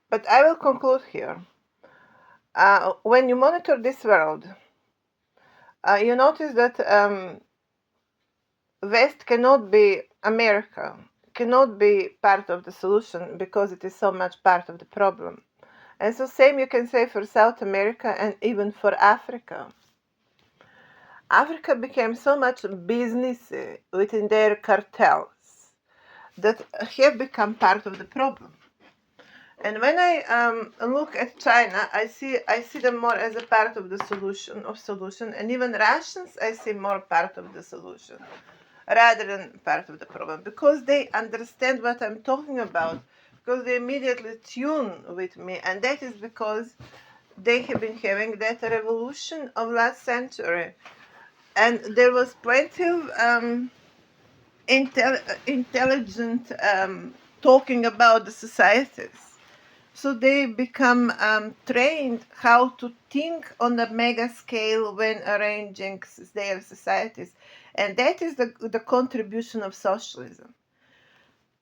But I will conclude here. When you monitor this world, you notice that West cannot be America, cannot be part of the solution because it is so much part of the problem. And so same you can say for South America and even for Africa. Africa became so much business within their cartels that have become part of the problem. And when I look at China, I see them more as a part of the solution, and even Russians I see more part of the solution rather than part of the problem because they understand what I'm talking about, because they immediately tune with me, and that is because they have been having that revolution of last century, and there was plenty of intelligent talking about the societies. So they become trained how to think on a mega scale when arranging their societies. And that is the contribution of socialism.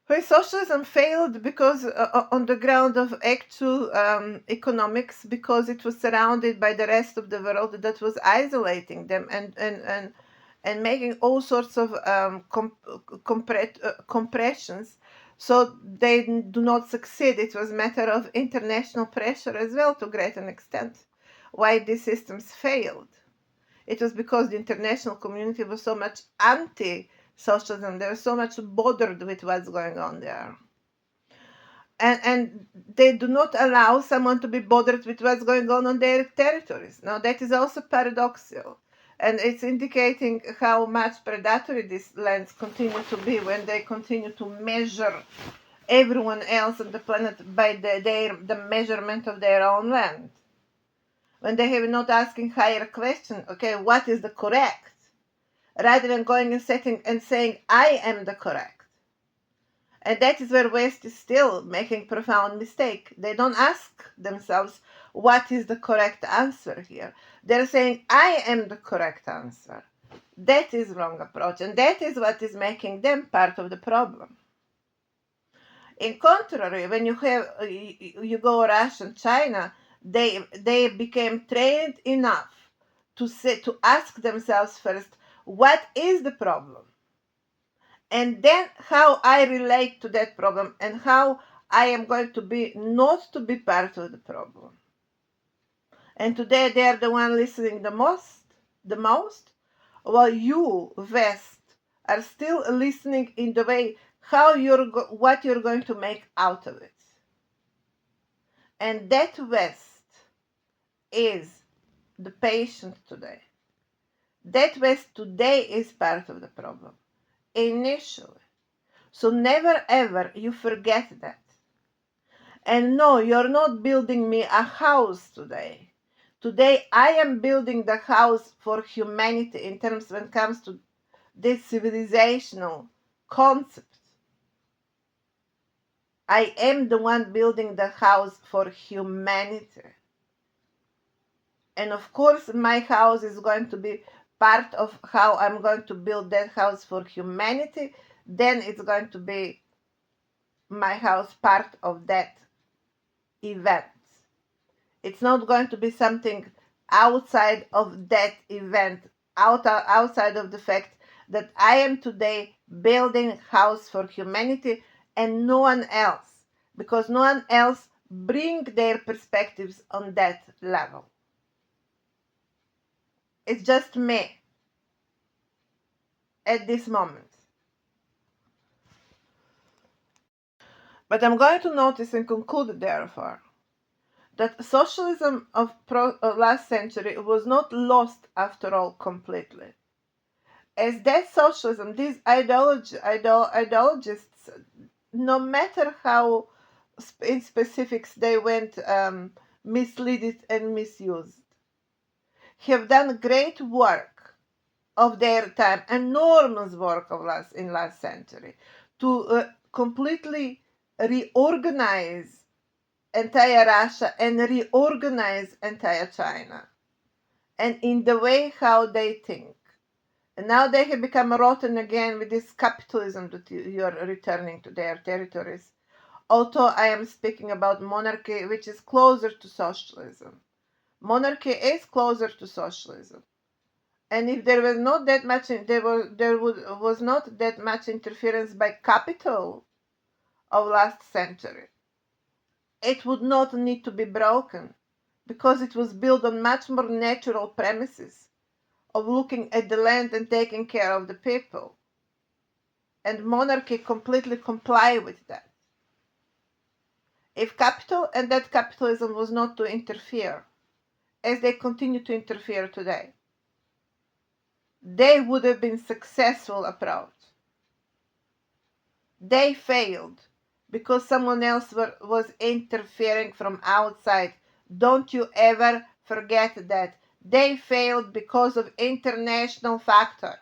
Where socialism failed because on the ground of actual economics, because it was surrounded by the rest of the world that was isolating them and making all sorts of compressions, so they do not succeed. It was a matter of international pressure as well to a great extent why these systems failed. It was because the international community was so much anti-socialism. They were so much bothered with what's going on there. And they do not allow someone to be bothered with what's going on their territories. Now, that is also paradoxical. And it's indicating how much predatory these lands continue to be when they continue to measure everyone else on the planet by the measurement of their own land. When they have not asking higher question, okay, what is the correct? Rather than going and setting and saying, I am the correct. And that is where West is still making profound mistake. They don't ask themselves what is the correct answer here. They're saying, I am the correct answer. That is wrong approach, and that is what is making them part of the problem. In contrary, when you go Russia and China, they became trained enough to ask themselves first, what is the problem? And then how I relate to that problem and how I am going to be not to be part of the problem. And today they are the one listening the most, while you, West, are still listening in the way what you're going to make out of it. And that West is the patient today. That West today is part of the problem, initially. So never ever you forget that. And no, you're not building me a house today. Today I am building the house for humanity in terms when it comes to this civilizational concept. I am the one building the house for humanity. And of course, my house is going to be part of how I'm going to build that house for humanity. Then it's going to be my house part of that event. It's not going to be something outside of that event, outside of the fact that I am today building house for humanity and no one else, because no one else bring their perspectives on that level. It's just me at this moment. But I'm going to notice and conclude, therefore, that socialism of last century was not lost after all completely. As that socialism, these ideologists, no matter how in specifics they went misleaded and misused, have done great work of their time, enormous work of last century, to completely reorganize entire Russia and reorganize entire China, and in the way how they think. And now they have become rotten again with this capitalism that you are returning to their territories although I am speaking about monarchy, which is closer to socialism. Monarchy is closer to socialism. And if there was not that much, was not that much interference by capital of last century, it would not need to be broken because it was built on much more natural premises of looking at the land and taking care of the people. And monarchy completely comply with that. If capital and that capitalism was not to interfere, as they continue to interfere today, they would have been successful approach. They failed because someone else was interfering from outside. Don't you ever forget that. They failed because of international factor,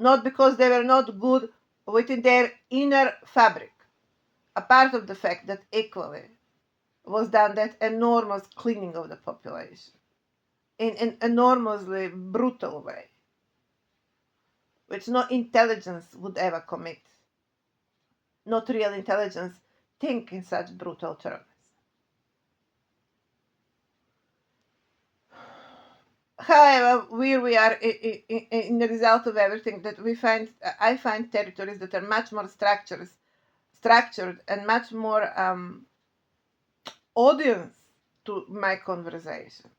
not because they were not good within their inner fabric. A part of the fact that equally was done that enormous cleaning of the population in an enormously brutal way, which no intelligence would ever commit. Not real intelligence think in such brutal terms. However, where we are in the result of everything that we find, I find territories that are much more structured and much more audience to my conversation.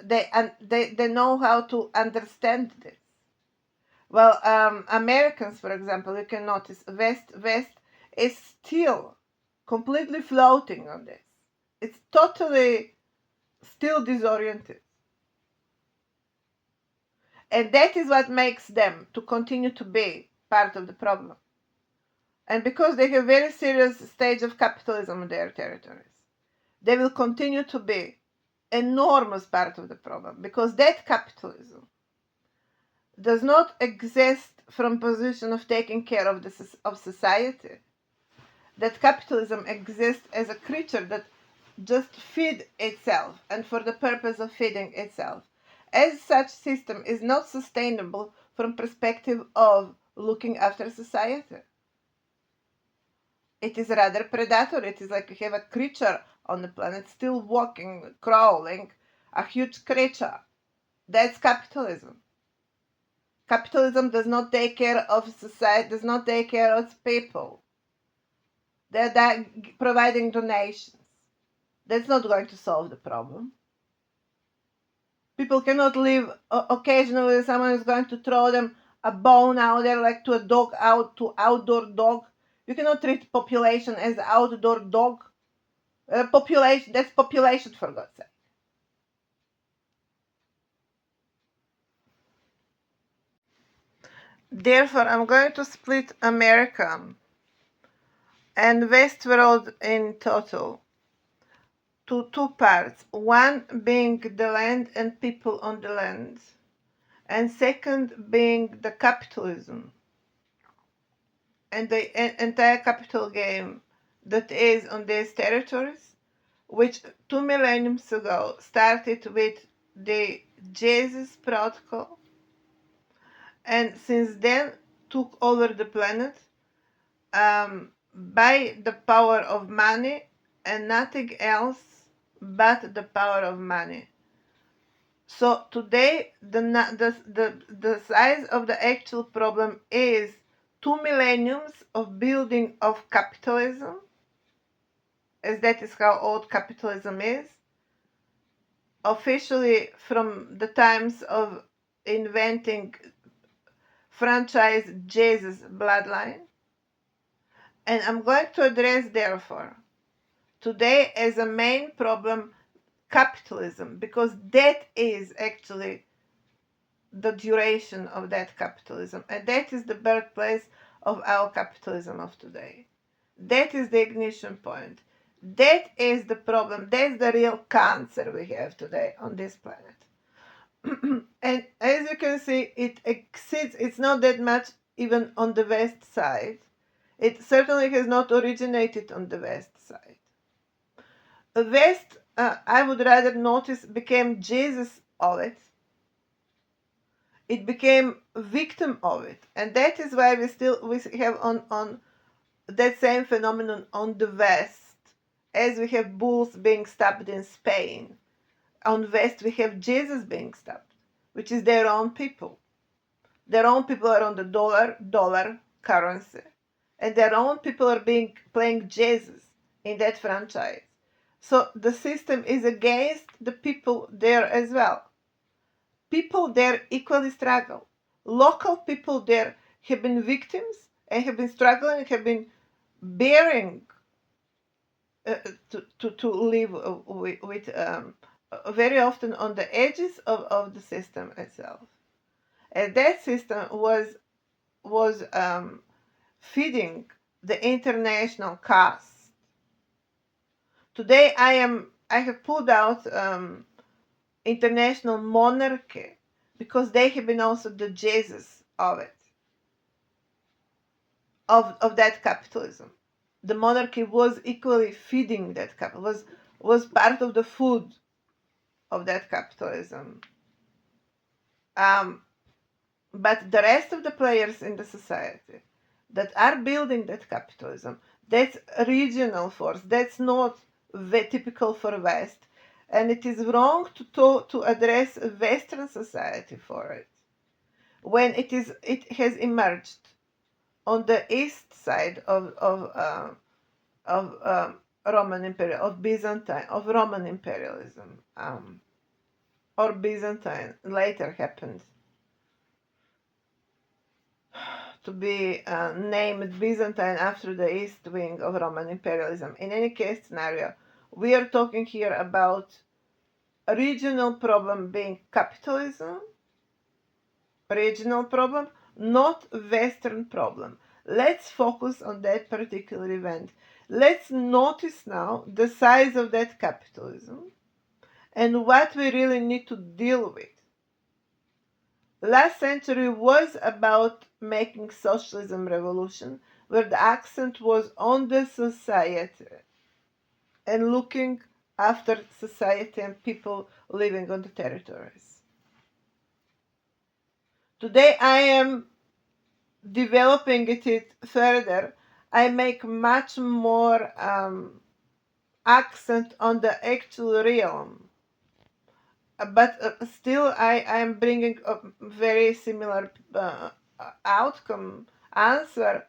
They know how to understand this. Well, Americans, for example, you can notice West is still completely floating on this. It's totally still disoriented. And that is what makes them to continue to be part of the problem. And because they have very serious stage of capitalism in their territories, they will continue to be enormous part of the problem because that capitalism does not exist from position of taking care of society. That capitalism exists as a creature that just feed itself and for the purpose of feeding itself. As such system is not sustainable from perspective of looking after society. It is rather predatory. It is like you have a creature on the planet still walking, crawling, a huge creature. That's capitalism. Capitalism does not take care of society, does not take care of people. They're providing donations. That's not going to solve the problem. People cannot live. Occasionally, someone is going to throw them a bone out there, like to a dog, to outdoor dog. You cannot treat population as outdoor dog. Population, that's population, for God's sake. Therefore, I'm going to split America and Westworld in total to two parts. One being the land and people on the land, and second being the capitalism and the entire capital game that is on these territories, which 2 millennium ago started with the Jesus protocol and since then took over the planet by the power of money and nothing else but the power of money. So today the size of the actual problem is 2 millenniums of building of capitalism, as that is how old capitalism is, officially from the times of inventing franchise Jesus bloodline. And I'm going to address, therefore, today as a main problem capitalism, because that is actually the duration of that capitalism. And that is the birthplace of our capitalism of today. That is the ignition point. That is the problem. That's the real cancer we have today on this planet. And as you can see, it exceeds, it's not that much even on the west side. It certainly has not originated on the west side. The west, I would rather notice, became Jesus of it. It became victim of it. And that is why we have on that same phenomenon on the West, as we have bulls being stabbed in Spain. On West, we have Jesus being stabbed, which is their own people. Their own people are on the dollar currency, and their own people are playing Jesus in that franchise. So the system is against the people there as well. People there equally struggle. Local people there have been victims and have been struggling, have been bearing to live with very often on the edges of the system itself. And that system was feeding the international caste. Today I have pulled out international monarchy because they have been also the Jesus of it, of that capitalism. The monarchy was equally feeding that capital, was part of the food of that capitalism. But the rest of the players in the society that are building that capitalism, that's a regional force. That's not typical for West, and it is wrong to address Western society for it when it has emerged on the east side of Roman imperial of Roman imperialism, or Byzantine later happened to be named Byzantine after the east wing of Roman imperialism. In any case scenario, we are talking here about a regional problem being capitalism, regional problem, not Western problem. Let's focus on that particular event. Let's notice now the size of that capitalism and what we really need to deal with. Last century was about making socialism revolution, where the accent was on the society and looking after society and people living on the territories. Today I am developing it further. I make much more accent on the actual realm, but still I am bringing a very similar outcome answer.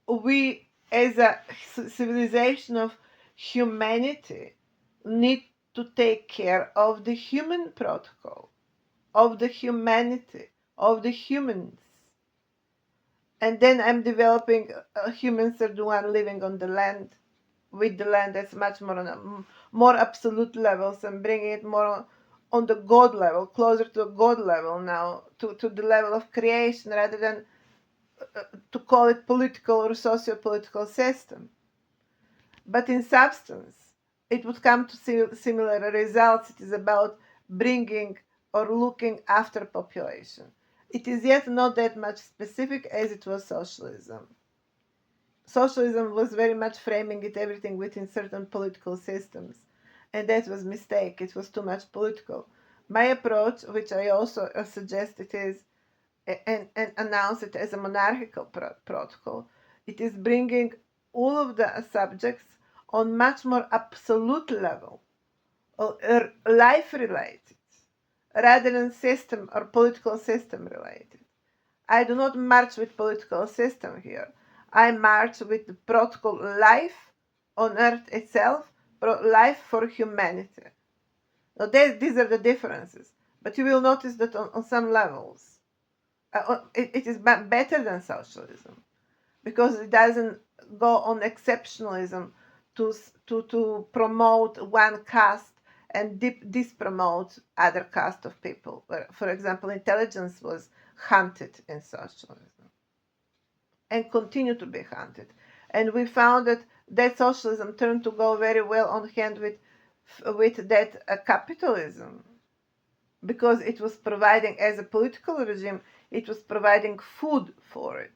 We as a civilization of humanity need to take care of the human protocol, of the humanity, of the humans. And then I'm developing humans are the one living on the land, with the land that's much more on a more absolute levels, and bringing it more on the God level, closer to a God level now, to the level of creation rather than to call it political or socio-political system. But in substance, it would come to similar results. It is about bringing or looking after population. It is yet not that much specific as it was socialism. Socialism was very much framing it everything within certain political systems, and that was a mistake. It was too much political. My approach, which I also suggest it is, and announce it as a monarchical protocol, it is bringing all of the subjects on much more absolute level, life related, rather than system or political system related. I do not march with political system here. I march with the protocol life on earth itself, life for humanity. Now these are the differences, but you will notice that on some levels, it is better than socialism because it doesn't go on exceptionalism to promote one caste and dispromote other caste of people. For example, intelligence was hunted in socialism and continue to be hunted. And we found that socialism turned to go very well on hand with that capitalism, because it was providing, as a political regime, it was providing food for it.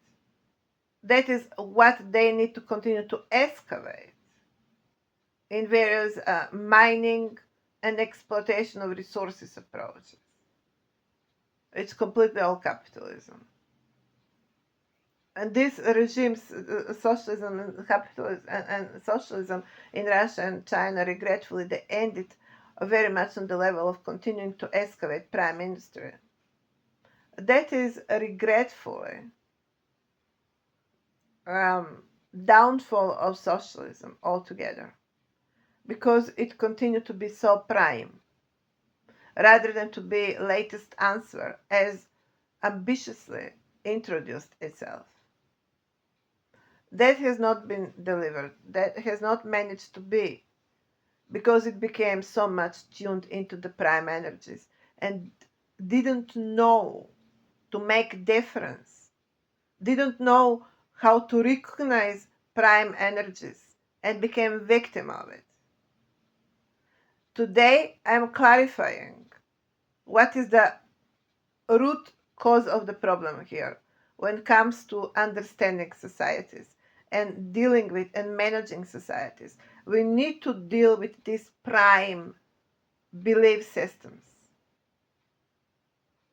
That is what they need to continue to excavate in various mining and exploitation of resources approaches. It's completely all capitalism. And these regimes, socialism and capitalism and socialism in Russia and China, regretfully, they ended very much on the level of continuing to excavate prime industry. That is regretfully downfall of socialism altogether, because it continued to be so prime rather than to be latest answer as ambitiously introduced itself. That has not been delivered. That has not managed to be, because it became so much tuned into the prime energies and didn't know to make difference, didn't know how to recognize prime energies, and became victim of it. Today I'm clarifying what is the root cause of the problem here when it comes to understanding societies and dealing with and managing societies. We need to deal with these prime belief systems,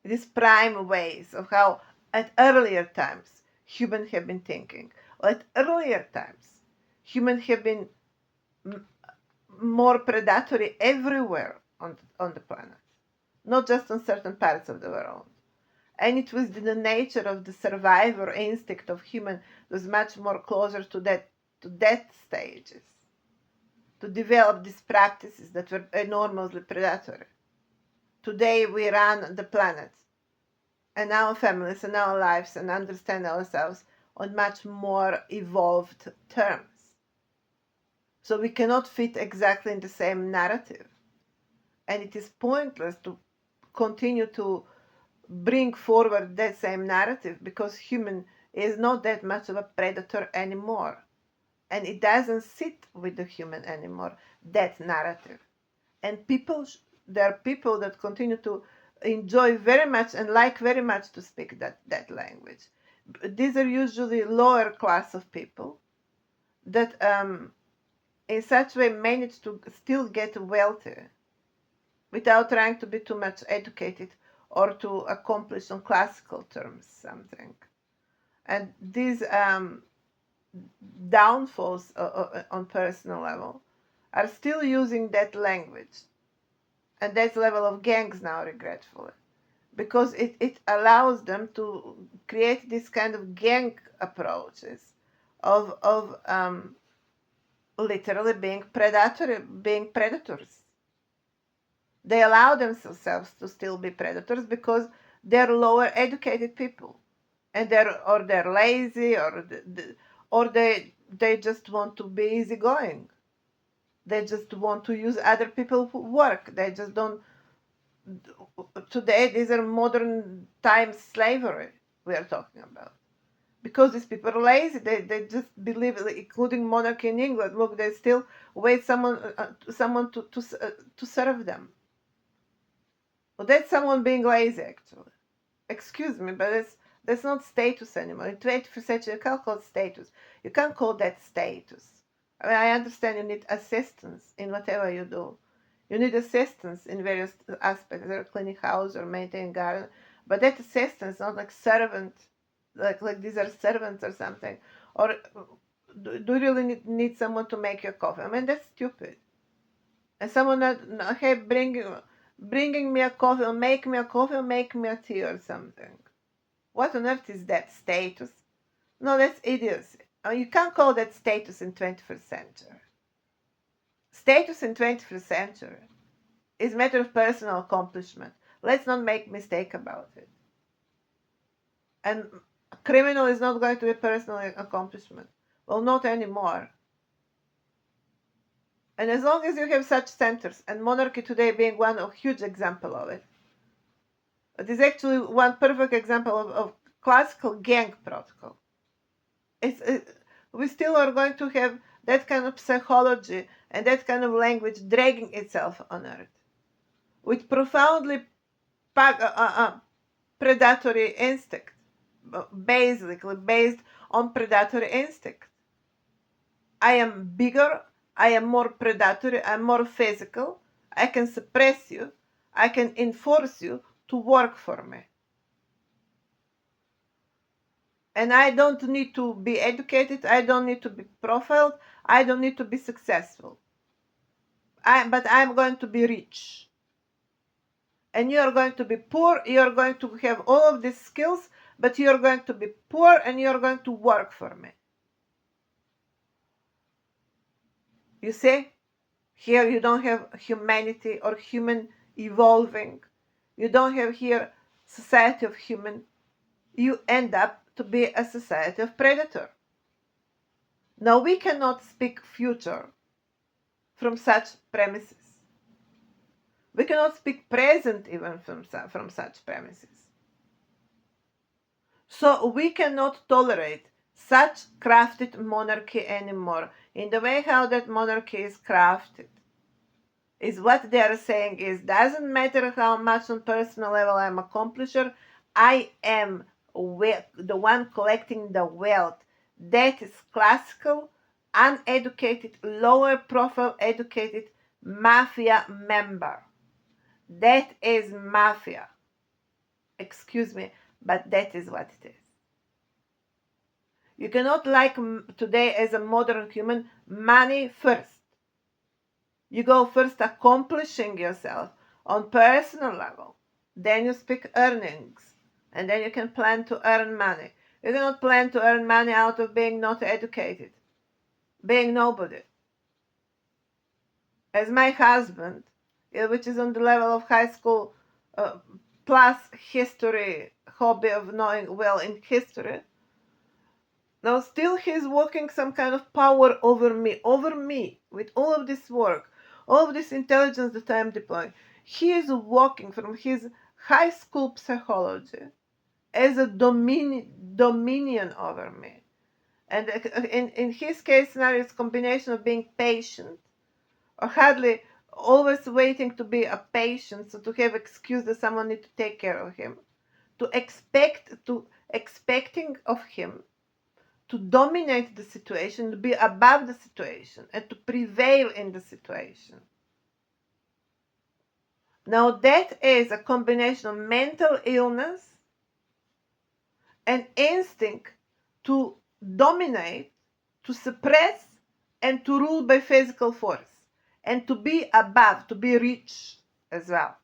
these prime ways of how at earlier times humans have been thinking. At earlier times, humans have been more predatory everywhere on the planet, not just on certain parts of the world. And it was the nature of the survivor instinct of human was much more closer to that stages, to develop these practices that were enormously predatory. Today we run the planet and our families and our lives and understand ourselves on much more evolved terms. So we cannot fit exactly in the same narrative. And it is pointless to continue to bring forward that same narrative, because human is not that much of a predator anymore, and it doesn't sit with the human anymore, that narrative. And there are people that continue to enjoy very much and like very much to speak that language. These are usually lower class of people that in such way manage to still get wealthy without trying to be too much educated or to accomplish on classical terms something. And these downfalls on personal level are still using that language and that level of gangs now, regretfully, because it allows them to create this kind of gang approaches of literally being predatory, being predators. They allow themselves to still be predators because they're lower educated people, and they're lazy, or they just want to be easygoing. They just want to use other people's work. They just don't. Today, these are modern times slavery we are talking about, because these people are lazy. They just believe, including monarchy in England. Look, they still wait someone to serve them. Well, that's someone being lazy, actually. Excuse me, but that's not status anymore. In 21st century, you can't call it status. You can't call that status. I mean, I understand you need assistance in whatever you do. You need assistance in various aspects, like cleaning house or maintaining garden. But that assistance, not like servant, like these are servants or something. Or do you really need someone to make your coffee? I mean, that's stupid. And someone that, hey, bringing me a coffee, or make me a coffee, or make me a tea or something. What on earth is that status? No, that's idiocy. You can't call that status in 21st century. Status in 21st century is a matter of personal accomplishment. Let's not make mistake about it. And criminal is not going to be a personal accomplishment. Well, not anymore. And as long as you have such centers, and monarchy today being one huge example of it, it is actually one perfect example of classical gang protocol. We still are going to have that kind of psychology and that kind of language dragging itself on earth with profoundly predatory instinct, basically based on predatory instinct. I am bigger, I am more predatory, I'm more physical, I can suppress you, I can enforce you to work for me. And I don't need to be educated, I don't need to be profiled, I don't need to be successful. But I'm going to be rich. And you're going to be poor, you're going to have all of these skills, but you're going to be poor and you're going to work for me. You see? Here you don't have humanity or human evolving. You don't have here society of human. You end up to be a society of predator. Now we cannot speak future from such premises. We cannot speak present even from such premises. So we cannot tolerate such crafted monarchy anymore. In the way how that monarchy is crafted, is what they are saying is, doesn't matter how much on personal level I'm a accomplisher, I am the one collecting the wealth. That is classical, uneducated, lower profile educated mafia member. That is mafia. Excuse me, but that is what it is. You cannot like today as a modern human money first. You go first accomplishing yourself on personal level. Then you speak earnings. And then you can plan to earn money. You cannot plan to earn money out of being not educated, being nobody. As my husband, which is on the level of high school plus history, hobby of knowing well in history, now still he's working some kind of power over me, with all of this work, all of this intelligence that I'm deploying. He is working from his high school psychology as a dominion over me. And in his case scenario, it's a combination of being patient, or hardly always waiting to be a patient, so to have excuse that someone need to take care of him, to expecting of him to dominate the situation, to be above the situation, and to prevail in the situation. Now that is a combination of mental illness and instinct to dominate, to suppress, and to rule by physical force, and to be above, to be rich as well.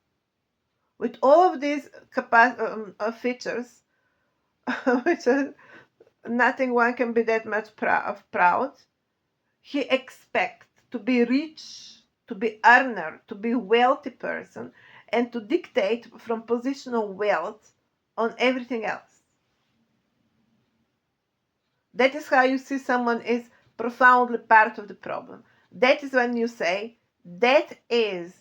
With all of these features, which are nothing one can be that much proud, he expects to be rich, to be earner, to be wealthy person, and to dictate from position of wealth on everything else. That is how you see someone is profoundly part of the problem. That is when you say that is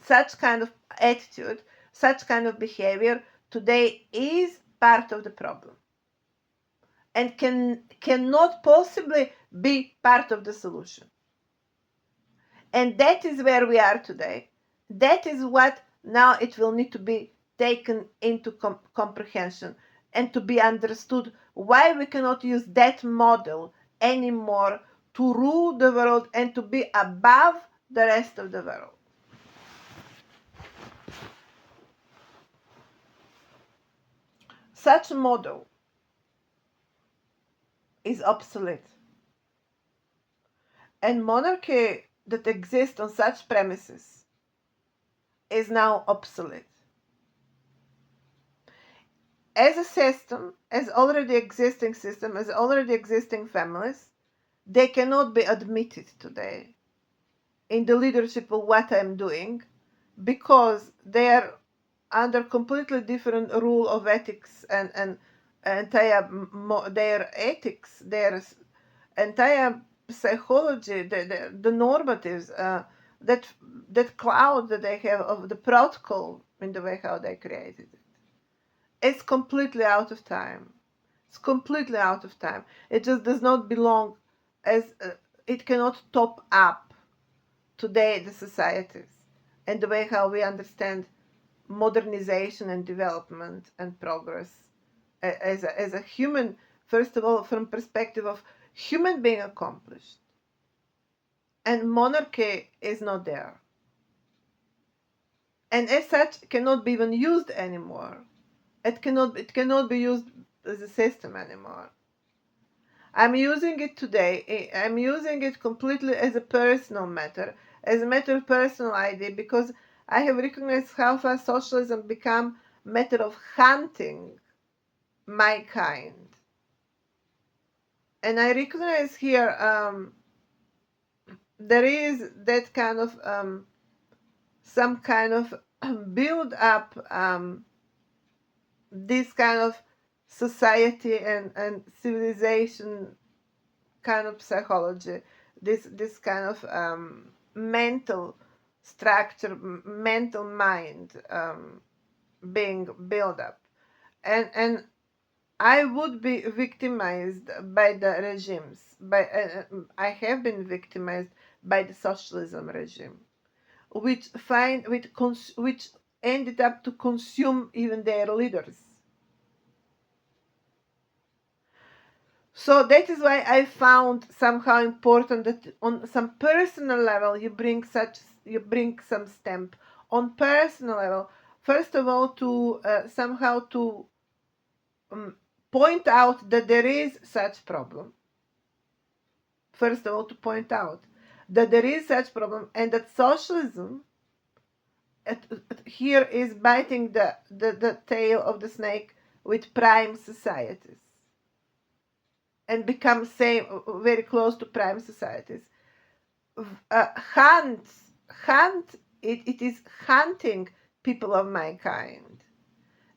such kind of attitude, such kind of behavior today is part of the problem and cannot possibly be part of the solution. And that is where we are today. That is what now it will need to be taken into comprehension and to be understood why we cannot use that model anymore to rule the world and to be above the rest of the world. Such a model is obsolete. And monarchy that exists on such premises is now obsolete. As a system, as already existing system, as already existing families, they cannot be admitted today in the leadership of what I'm doing because they are under completely different rule of ethics and entire their ethics, their entire psychology, the normatives, that cloud that they have of the protocol in the way how they created it. It's completely out of time. It's completely out of time. It just does not belong as it cannot top up today the societies and the way how we understand modernization and development and progress as a human, first of all, from perspective of human being accomplished. And monarchy is not there. And as such, cannot be even used anymore. It cannot be used the system anymore. I'm using it today. I'm using it completely as a personal matter, as a matter of personal ID, because I have recognized how far socialism become a matter of hunting my kind. And I recognize here there is that kind of some kind of build up this kind of society and civilization kind of psychology, this kind of mental structure, mental mind being built up, and I would be victimized by the regimes. I have been victimized by the socialism regime, which ended up to consume even their leaders. So that is why I found somehow important that on some personal level you bring some stamp on personal level. First of all, to somehow to point out that there is such problem. First of all, to point out that there is such problem and that socialism here is biting the tail of the snake with prime societies and become very close to prime societies. Hunt, it is hunting people of my kind.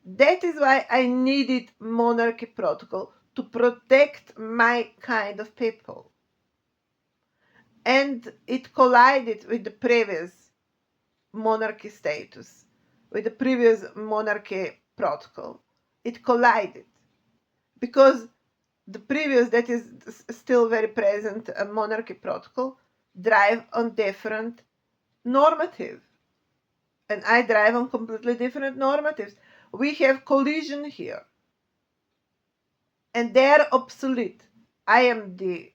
That is why I needed monarchy protocol to protect my kind of people. And it collided with the previous monarchy status, with the previous monarchy protocol. It collided because the previous, that is still very present, monarchy protocol, drive on different normative. And I drive on completely different normatives. We have collision here. And they're obsolete. I am the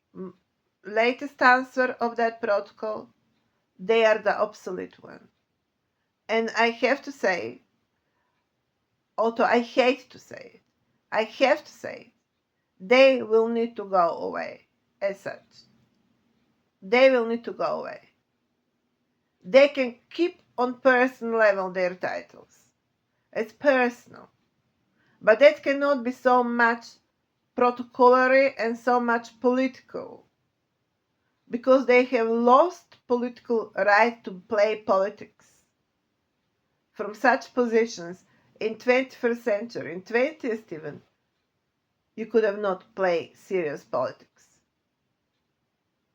latest answer of that protocol. They are the obsolete one. And I have to say, although I hate to say it, I have to say, they will need to go away as such. They will need to go away. They can keep on personal level their titles. It's personal. But that cannot be so much protocolary and so much political. Because they have lost political right to play politics. From such positions in 21st century, in 20th even, you could have not played serious politics.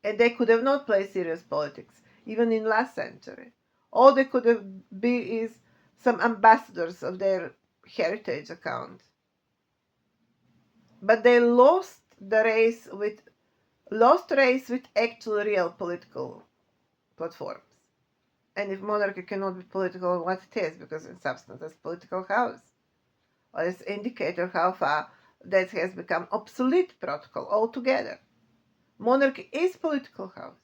And they could have not played serious politics, even in last century. All they could have been is some ambassadors of their heritage account. But they lost race with actual real political platforms. And if monarchy cannot be political, what it is, because in substance it's political house. Or it's indicator how far that has become obsolete protocol altogether. Monarchy is political house.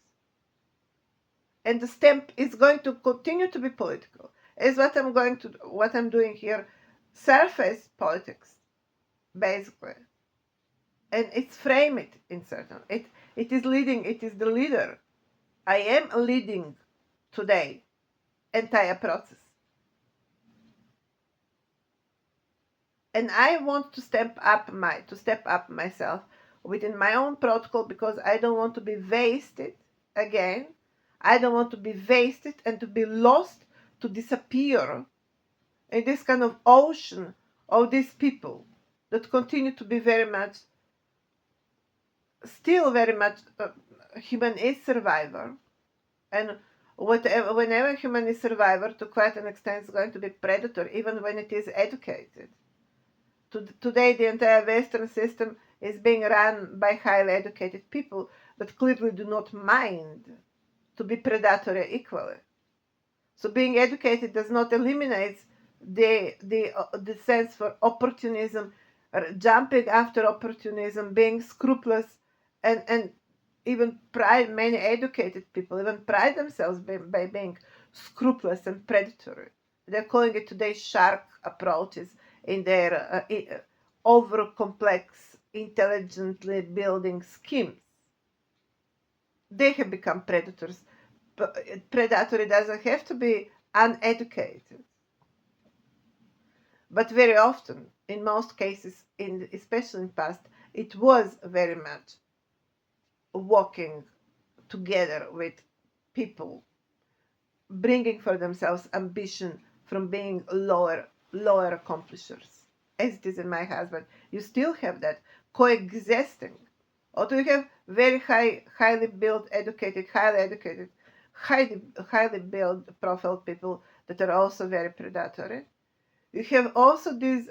And the stamp is going to continue to be political. Is what I'm doing here, surface politics, basically. And it's frame it in certain. It is leading, it is the leader. I am leading today entire process. And I want to step up myself within my own protocol because I don't want to be wasted again. I don't want to be wasted and to be lost, to disappear in this kind of ocean of these people that continue to be still very much human is survivor. And whenever human is survivor, to quite an extent, is going to be predator, even when it is educated. Today, the entire Western system is being run by highly educated people that clearly do not mind to be predatory equally. So being educated does not eliminate the sense for opportunism, jumping after opportunism, being scrupulous, and even many educated people even pride themselves by being scrupulous and predatory. They're calling it today shark approaches in their over complex, intelligently building schemes. They have become predators. But predatory doesn't have to be uneducated. But very often, in most cases, especially in the past, it was very much walking together with people, bringing for themselves ambition from being lower accomplishers, as it is in my husband. You still have that coexisting. Or do you have very highly built, highly educated, highly built profile people that are also very predatory? You have also these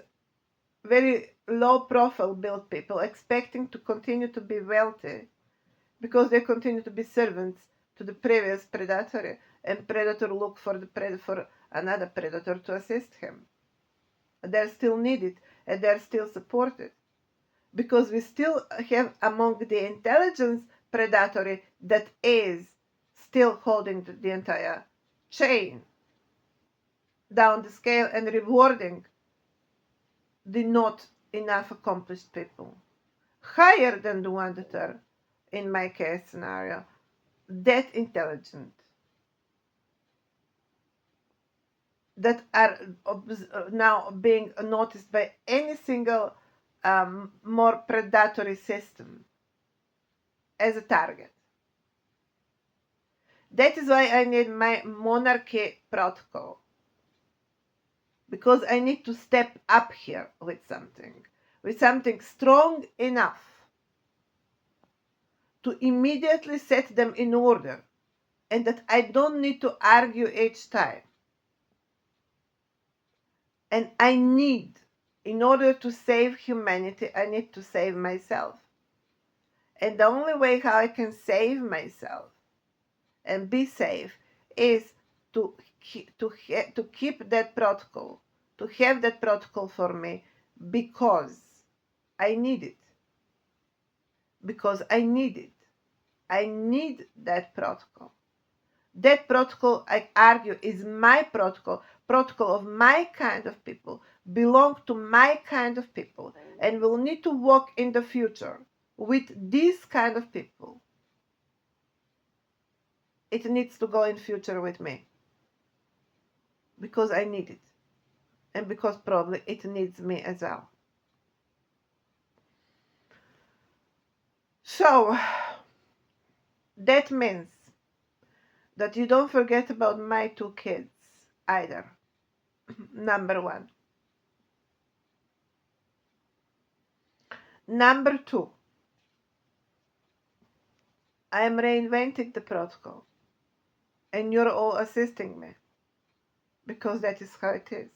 very low profile built people expecting to continue to be wealthy because they continue to be servants to the previous predatory, and predator look for another predator to assist him. They're still needed and they're still supported because we still have among the intelligence predatory that is still holding the entire chain down the scale and rewarding the not enough accomplished people higher than the one that are, in my case scenario, that intelligent, that are now being noticed by any single more predatory system as a target. That is why I need my monarchy protocol, because I need to step up here with something strong enough to immediately set them in order, and that I don't need to argue each time. And in order to save humanity, I need to save myself. And the only way how I can save myself and be safe is to keep that protocol, to have that protocol for me, because I need it. Because I need it. I need that protocol. That protocol, I argue, is my protocol of my kind of people, belong to my kind of people, and will need to walk in the future with this kind of people. It needs to go in future with me because I need it, and because probably it needs me as well. So that means that you don't forget about my two kids either. Number one. Number two, I am reinventing the protocol, and you're all assisting me because that is how it is.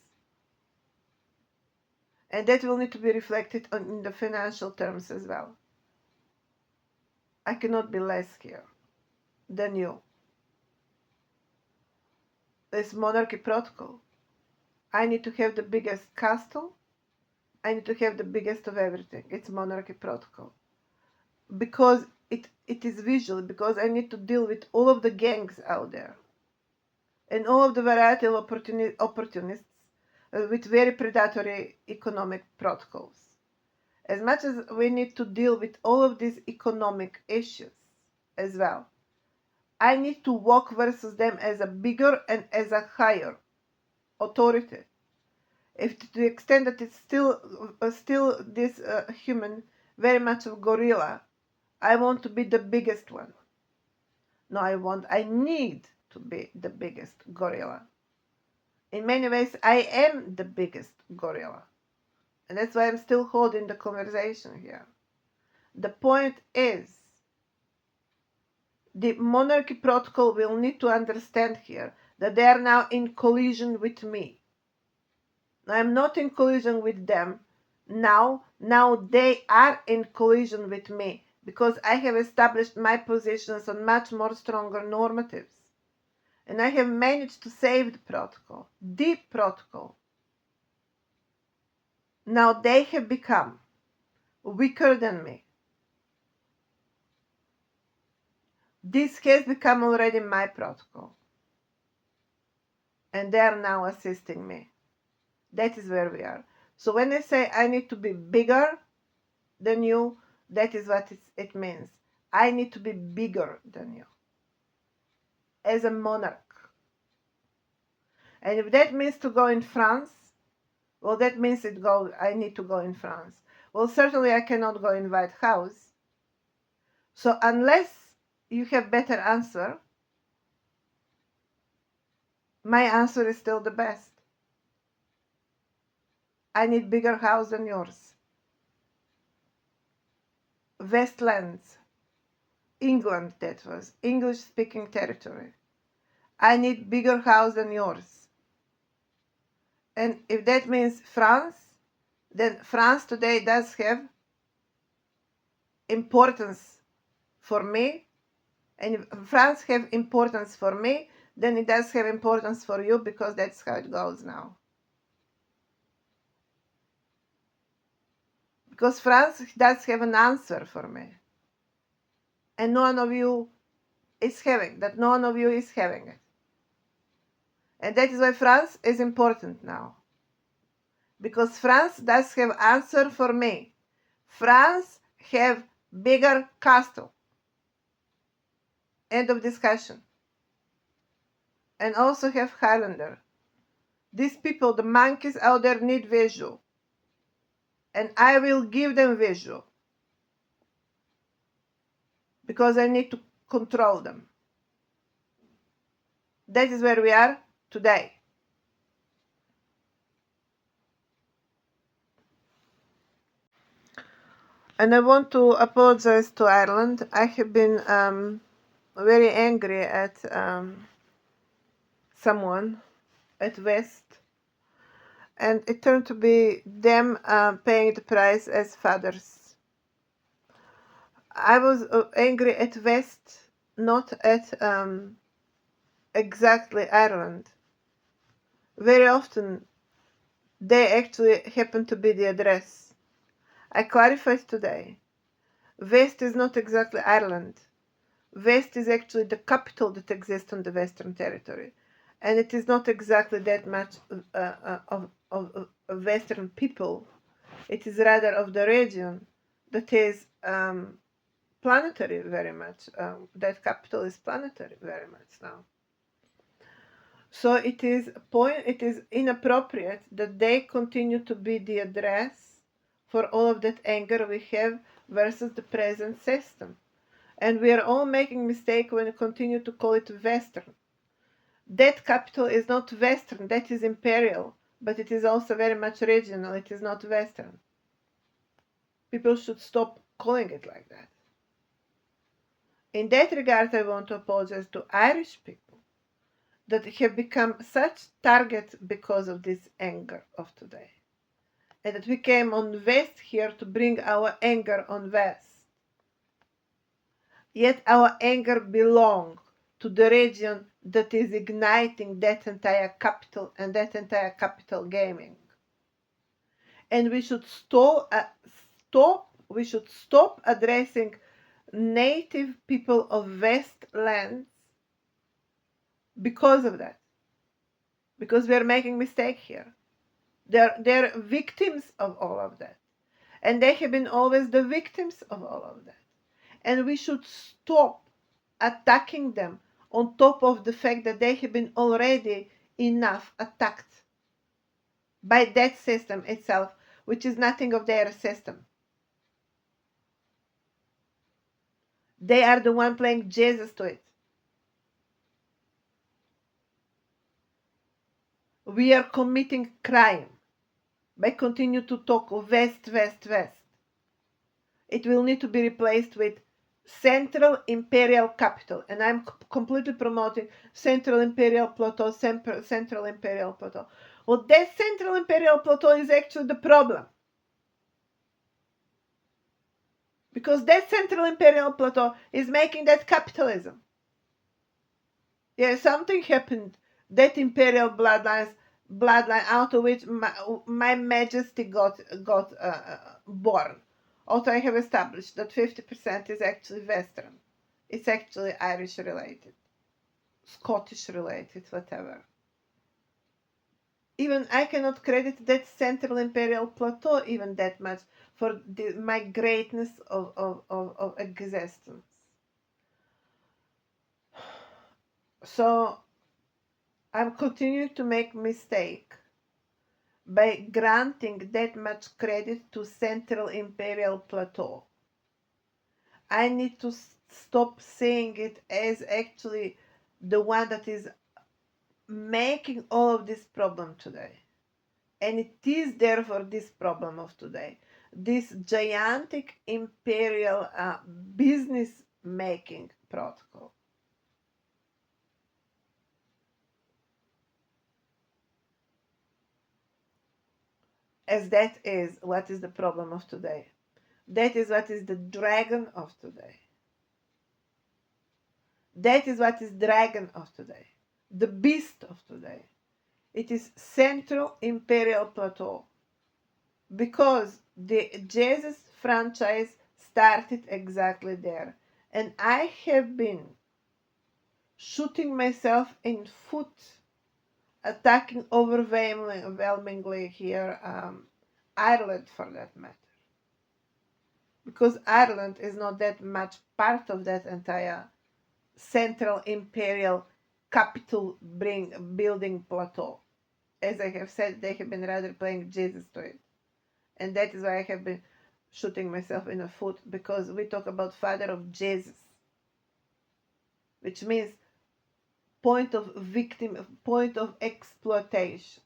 And that will need to be reflected in the financial terms as well. I cannot be less here than you. This monarchy protocol. I need to have the biggest castle. I need to have the biggest of everything. It's monarchy protocol. Because it is visual, because I need to deal with all of the gangs out there. And all of the variety of opportunists with very predatory economic protocols. As much as we need to deal with all of these economic issues as well, I need to walk versus them as a bigger and as a higher authority. If to the extent that it's still this human, very much of gorilla, I want to be the biggest one. No, I need to be the biggest gorilla. In many ways, I am the biggest gorilla. And that's why I'm still holding the conversation here. The point is, the monarchy protocol will need to understand here that they are now in collision with me. I'm not in collision with them. Now they are in collision with me because I have established my positions on much more stronger normatives. And I have managed to save the protocol, deep protocol. Now they have become weaker than me. This has become already my protocol. And they are now assisting me. That is where we are. So when I say I need to be bigger than you, that is what it means. I need to be bigger than you as a monarch. And if that means to go in France, well, that means I need to go in France. Well, certainly I cannot go in White House. So unless you have better answer, my answer is still the best. I need bigger house than yours. Westlands, England, that was English-speaking territory. I need bigger house than yours. And if that means France, then France today does have importance for me. And if France have importance for me, then it does have importance for you, because that's how it goes now. Because France does have an answer for me. And none of you is having that. None of you is having it. And that is why France is important now. Because France does have answer for me. France have bigger castle. End of discussion. And also have Highlander. These people, the monkeys out there, need visual. And I will give them visual. Because I need to control them. That is where we are today. And I want to apologize to Ireland. I have been very angry at someone at West. And it turned to be them paying the price as fathers. I was angry at West, not at exactly Ireland. Very often, they actually happen to be the address. I clarified today. West is not exactly Ireland. West is actually the capital that exists on the Western Territory. And it is not exactly that much of Western people. It is rather of the region that is planetary very much. That capital is planetary very much now. So it is inappropriate that they continue to be the address for all of that anger we have versus the present system. And we are all making mistake when we continue to call it Western. That capital is not Western, that is imperial, but it is also very much regional, it is not Western. People should stop calling it like that. In that regard, I want to apologize to Irish people that have become such targets because of this anger of today. And that we came on West here to bring our anger on West. Yet our anger belongs to the region that is igniting that entire capital and that entire capital gaming. And we should stop addressing native people of Westlands because of that. Because we are making mistake here. They're victims of all of that. And they have been always the victims of all of that. And we should stop attacking them on top of the fact that they have been already enough attacked by that system itself, which is nothing of their system. They are the one playing Jesus to it. We are committing crime by continue to talk West, West, West. It will need to be replaced with Central Imperial Capital. And I'm completely promoting Central Imperial Plateau, Central Imperial Plateau. Well, that Central Imperial Plateau is actually the problem. Because that Central Imperial Plateau is making that capitalism. Yeah, something happened. That imperial bloodline out of which my majesty got born. Also, I have established that 50% is actually Western. It's actually Irish related, Scottish related, whatever. Even I cannot credit that Central Imperial Plateau even that much for my greatness of existence. So I'm continuing to make mistake by granting that much credit to Central Imperial Plateau. I need to stop seeing it as actually the one that is making all of this problem today. And it is therefore this problem of today, this gigantic imperial business making protocol. As that is what is the problem of today. That is what is the dragon of today. That is what is dragon of today. The beast of today. It is Central Imperial Plateau. Because the Jesus franchise started exactly there. And I have been shooting myself in foot, attacking overwhelmingly here Ireland for that matter. Because Ireland is not that much part of that entire Central Imperial capital building plateau. As I have said, they have been rather playing Jesus to it. And that is why I have been shooting myself in the foot, because we talk about father of Jesus, which means point of point of exploitation.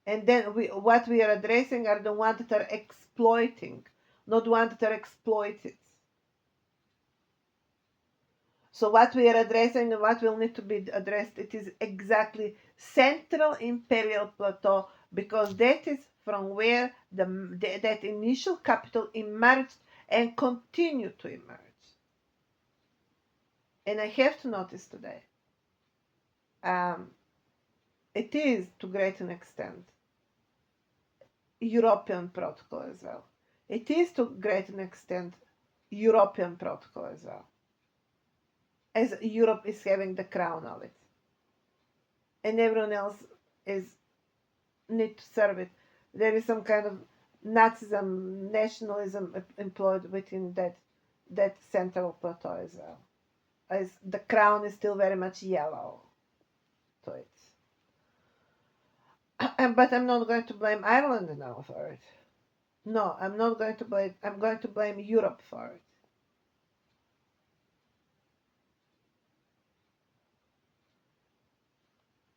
And then what we are addressing are the ones that are exploiting, not the ones that are exploited. So what we are addressing and what will need to be addressed, it is exactly Central Imperial Plateau, because that is from where that initial capital emerged and continue to emerge. And I have to notice today, it is to great an extent European protocol as well. It is to great an extent European protocol as well, as Europe is having the crown of it, and everyone else is need to serve it. There is some kind of Nazism, nationalism employed within that central plateau as well, as the crown is still very much yellow to it. But I'm not going to blame Ireland now for it. No, I'm not going to blame. I'm going to blame Europe for it.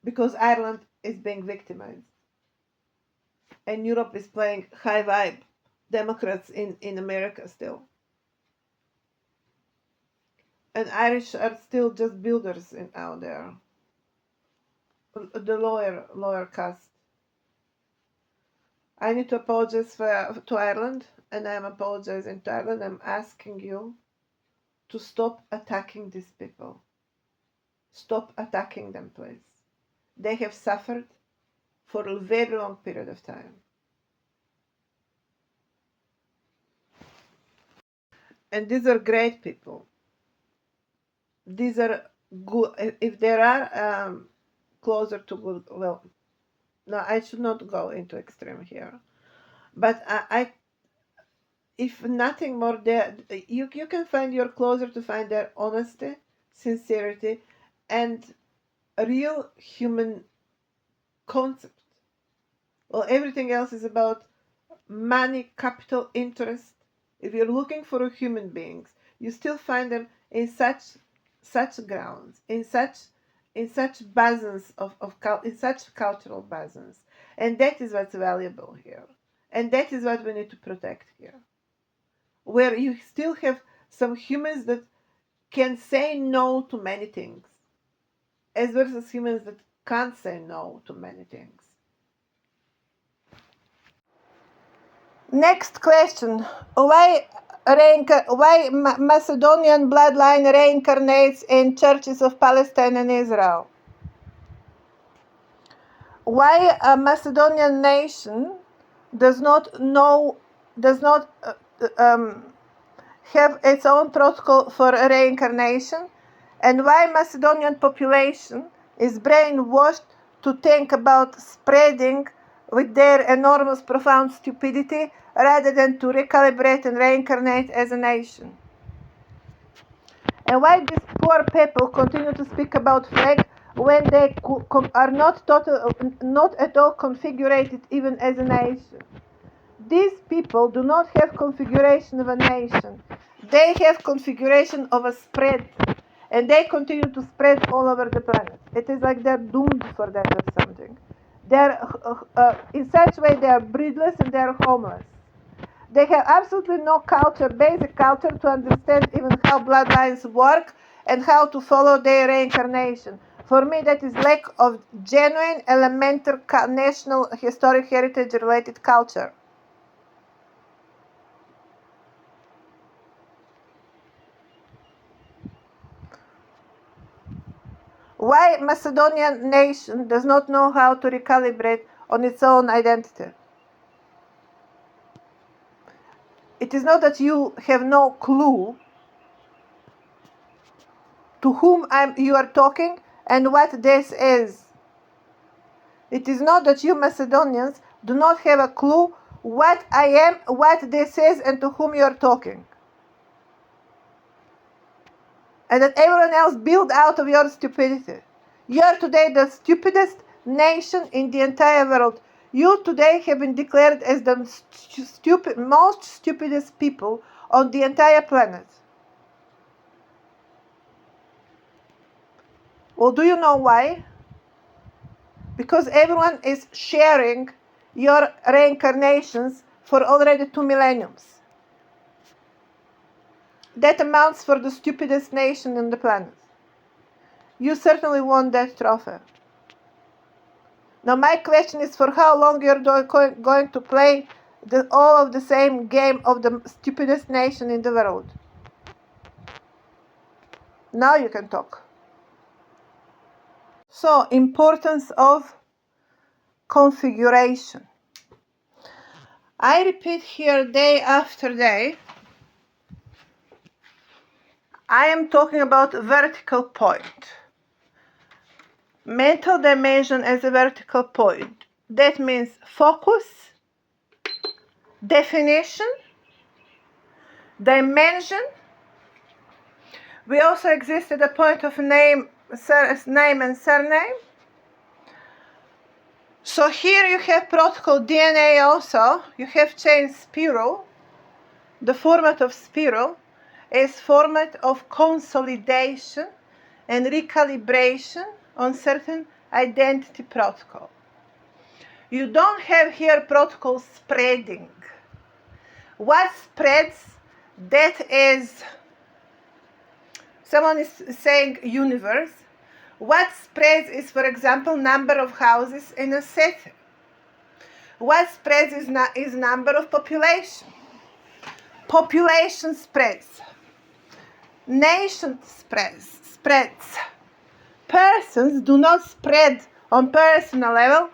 Because Ireland is being victimized. And Europe is playing high vibe. Democrats in America still. And Irish are still just builders out there. The lower caste. I need to apologize to Ireland, and I'm apologizing to Ireland. I'm asking you to stop attacking these people. Stop attacking them, please. They have suffered for a very long period of time. And these are great people. These are good. If there are closer to good, well, no, I should not go into extreme here. But if nothing more, you can find your closer to find their honesty, sincerity, and a real human concept. Well, everything else is about money, capital, interest. If you're looking for human beings, you still find them in such grounds, in such basins in such cultural basins, and that is what's valuable here, and that is what we need to protect here, where you still have some humans that can say no to many things, as versus humans that can't say no to many things. Next question: why Macedonian bloodline reincarnates in churches of Palestine and Israel? Why a Macedonian nation does not have its own protocol for reincarnation, and why Macedonian population is brainwashed to think about spreading with their enormous, profound stupidity rather than to recalibrate and reincarnate as a nation. And why these poor people continue to speak about flag when they are not at all configured even as a nation? These people do not have configuration of a nation. They have configuration of a spread. And they continue to spread all over the planet. It is like they're doomed for that or something. They're, in such a way, they are breedless and they are homeless. They have absolutely no culture, basic culture, to understand even how bloodlines work and how to follow their reincarnation. For me, that is lack of genuine, elementary, national, historic heritage-related culture. Why Macedonian nation does not know how to recalibrate on its own identity? It is not that you have no clue to whom you are talking and what this is. It is not that you Macedonians do not have a clue what I am, what this is, and to whom you are talking. And that everyone else built out of your stupidity. You are today the stupidest nation in the entire world. You today have been declared as the most stupidest people on the entire planet. Well, do you know why? Because everyone is sharing your reincarnations for already 2 millenniums. That amounts for the stupidest nation on the planet. You certainly won that trophy. Now my question is, for how long you're going to play all of the same game of the stupidest nation in the world? Now you can talk. So, importance of configuration. I repeat here day after day, I am talking about vertical point. Mental dimension as a vertical point. That means focus, definition, dimension. We also exist at the point of name and surname. So here you have protocol DNA also. You have chain spiral. The format of spiral is format of consolidation and recalibration on certain identity protocol. You don't have here protocol spreading. What spreads, that is, someone is saying universe. What spreads is, for example, number of houses in a city. What spreads is number of population. Population spreads. Nation spreads. Persons do not spread on personal level.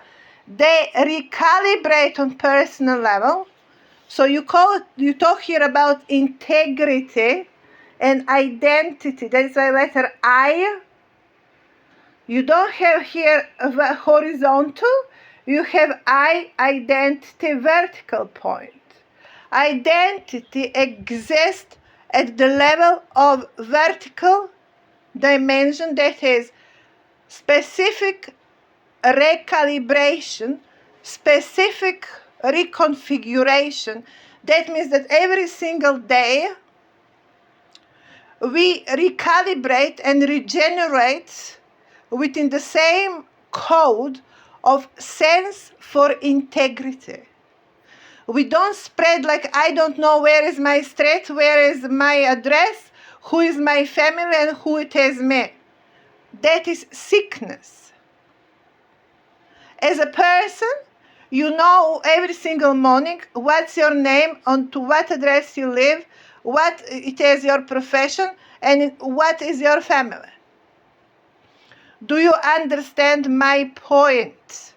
They recalibrate on personal level. So you talk here about integrity and identity. That is the letter I. You don't have here a horizontal. You have identity, vertical point. Identity exists at the level of vertical dimension, that is specific recalibration, specific reconfiguration. That means that every single day we recalibrate and regenerate within the same code of sense for integrity. We don't spread like, I don't know where is my street, where is my address, who is my family, and who it is me. That is sickness. As a person, you know every single morning what's your name, on to what address you live, what it is your profession, and what is your family. Do you understand my point?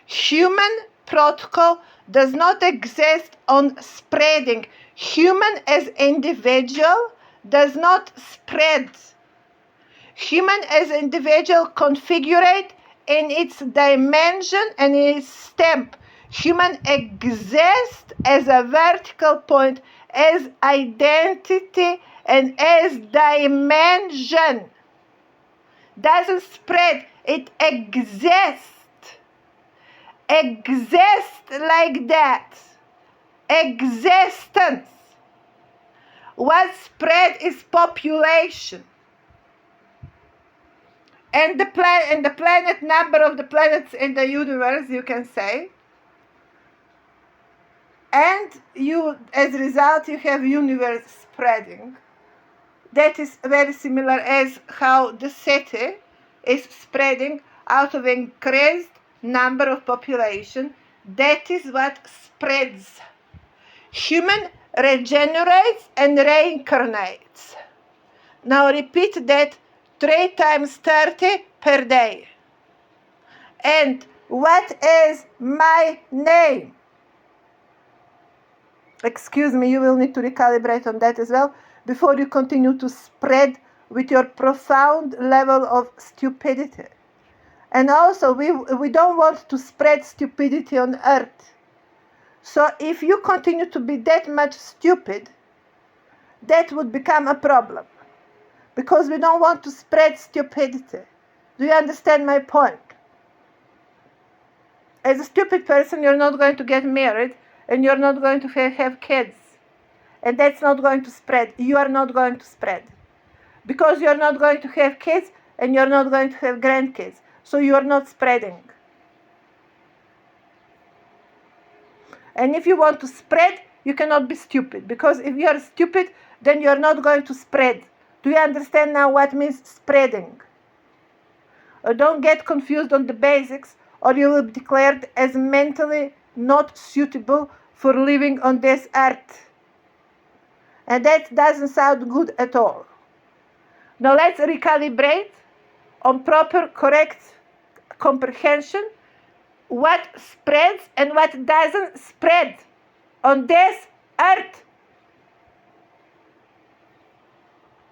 Human protocol does not exist on spreading. Human as individual does not spread. Human as individual configurate in its dimension and in its stamp. Human exists as a vertical point, as identity, and as dimension. Doesn't spread, it exists. Exists like that. Existence. What spread is population. And the planet number of the planets in the universe, you can say. And you, as a result, you have universe spreading. That is very similar as how the city is spreading out of increased number of population. That is what spreads. Human regenerates and reincarnates. Now repeat that 3 times 30 per day. And what is my name? Excuse me, you will need to recalibrate on that as well before you continue to spread with your profound level of stupidity. And also, we don't want to spread stupidity on earth. So if you continue to be that much stupid, that would become a problem. Because we don't want to spread stupidity. Do you understand my point? As a stupid person, you're not going to get married and you're not going to have kids. And that's not going to spread. You are not going to spread. Because you're not going to have kids and you're not going to have grandkids. So you are not spreading. And if you want to spread, you cannot be stupid. Because if you are stupid, then you are not going to spread. Do you understand now what means spreading? Don't get confused on the basics, or you will be declared as mentally not suitable for living on this earth. And that doesn't sound good at all. Now let's recalibrate on proper, correct comprehension what spreads and what doesn't spread on this earth.